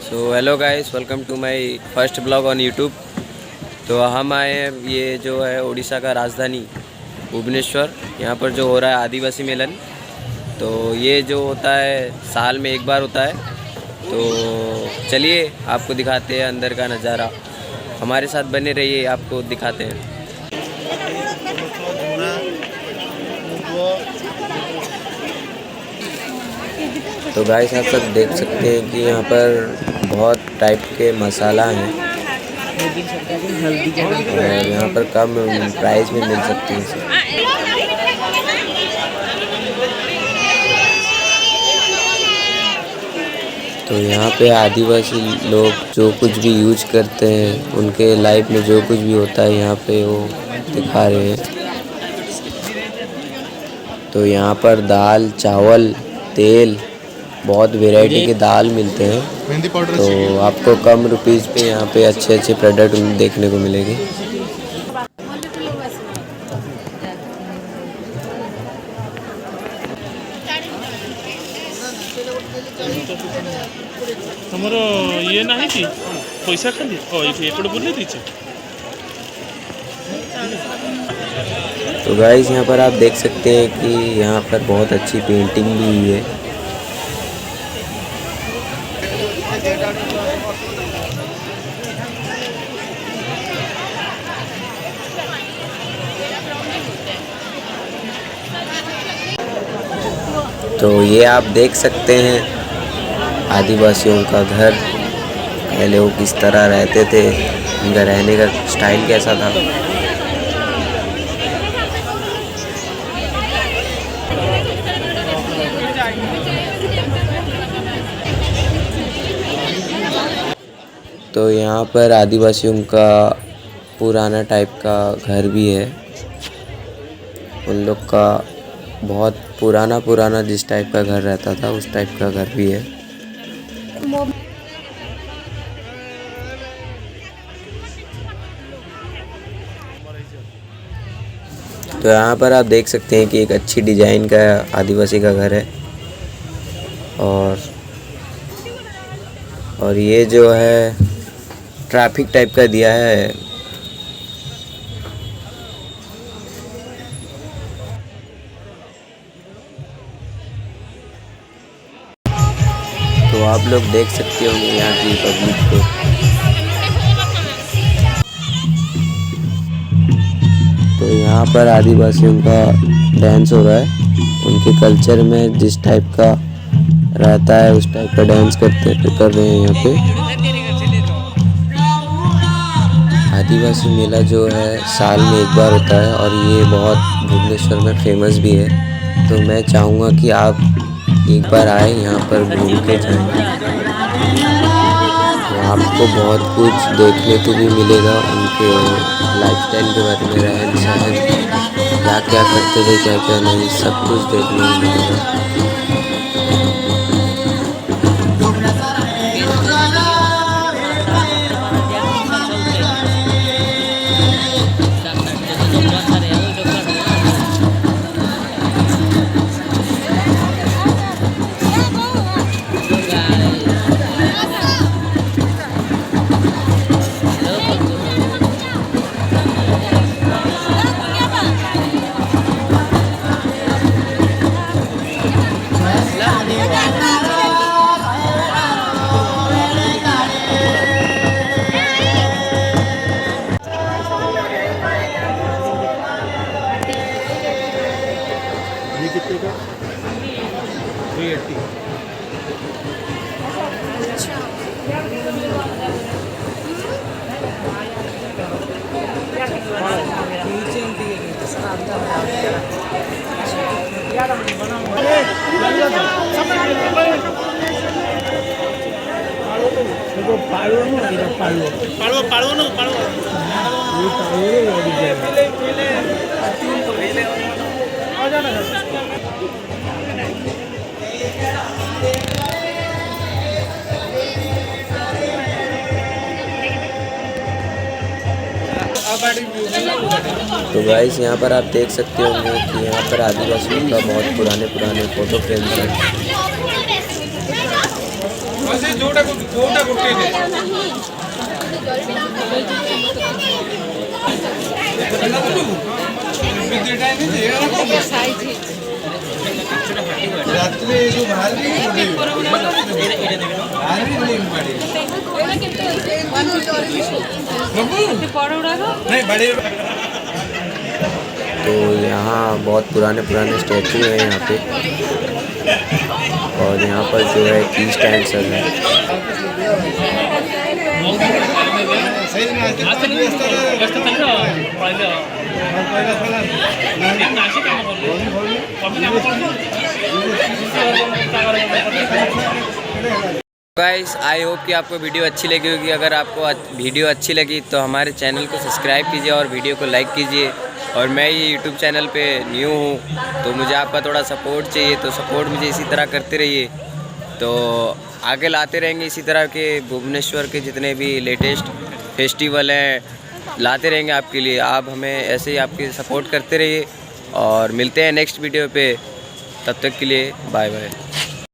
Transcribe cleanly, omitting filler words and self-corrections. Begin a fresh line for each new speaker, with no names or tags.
So hello guys, welcome to my first blog on YouTube. तो हम आए हैं, ये जो है उड़ीसा का राजधानी भुवनेश्वर, यहाँ पर जो हो रहा है आदिवासी मेलन। तो ये जो होता है साल में एक बार होता है। तो चलिए आपको दिखाते हैं अंदर का नज़ारा, हमारे साथ बने रहिए, आपको दिखाते हैं। तो गाइस आप सब देख सकते हैं कि यहाँ पर बहुत टाइप के मसाला हैं और यहाँ पर कम प्राइस में मिल सकती है। तो यहाँ पे आदिवासी लोग जो कुछ भी यूज करते हैं, उनके लाइफ में जो कुछ भी होता है यहाँ पे वो दिखा रहे हैं। तो यहाँ पर दाल, चावल, तेल, बहुत वैरायटी के दाल मिलते हैं। तो आपको कम रुपीस पे यहाँ पे अच्छे अच्छे प्रोडक्ट देखने को मिलेंगे।
हमारा ये नहीं थी पैसा खाली एक बोले दीजिए।
तो गाइस यहाँ पर आप देख सकते हैं कि यहाँ पर बहुत अच्छी पेंटिंग भी हुई है। तो ये आप देख सकते हैं आदिवासियों का घर, पहले वो किस तरह रहते थे, उनका रहने का स्टाइल कैसा था। तो यहाँ पर आदिवासियों का पुराना टाइप का घर भी है। उन लोग का बहुत पुराना जिस टाइप का घर रहता था उस टाइप का घर भी है। तो यहाँ पर आप देख सकते हैं कि एक अच्छी डिजाइन का आदिवासी का घर है। और ये जो है ट्रैफिक टाइप का दिया है। तो आप लोग देख सकते होंगे यहाँ की पब्लिक को। तो यहाँ पर आदिवासियों का डांस हो रहा है। उनके कल्चर में जिस टाइप का रहता है उस टाइप का डांस कर रहे हैं यहाँ पे। आदिवासी मेला जो है साल में एक बार होता है और ये बहुत भुवनेश्वर में फेमस भी है। तो मैं चाहूँगा कि आप एक बार आए, यहाँ पर घूम के जाएँ। तो आपको बहुत कुछ देखने को भी मिलेगा, उनके लाइफस्टाइल के बारे में, रहन सहन, क्या क्या करते थे, क्या क्या नहीं, सब कुछ देखने को मिलेगा।
ये कितने का? 380।
तो गाइस यहाँ पर आप देख सकते होंगे कि यहाँ पर आदिवासियों का बहुत पुराने फ़ोटो फ्रेम्स हैं। तो यहाँ बहुत पुराने स्टैचू हैं यहाँ पे, और यहाँ पर जो है की स्टैंड सब है। गाइस, आई होप कि आपको वीडियो अच्छी लगी होगी। अगर आपको वीडियो अच्छी लगी तो हमारे चैनल को सब्सक्राइब कीजिए और वीडियो को लाइक कीजिए। और मैं ये यूट्यूब चैनल पे न्यू हूँ, तो मुझे आपका थोड़ा सपोर्ट चाहिए, तो सपोर्ट मुझे इसी तरह करते रहिए। तो आगे लाते रहेंगे इसी तरह के भुवनेश्वर के जितने भी लेटेस्ट फेस्टिवल हैं, लाते रहेंगे आपके लिए। आप हमें ऐसे ही आपकी सपोर्ट करते रहिए और मिलते हैं नेक्स्ट वीडियो पे। तब तक के लिए बाय बाय।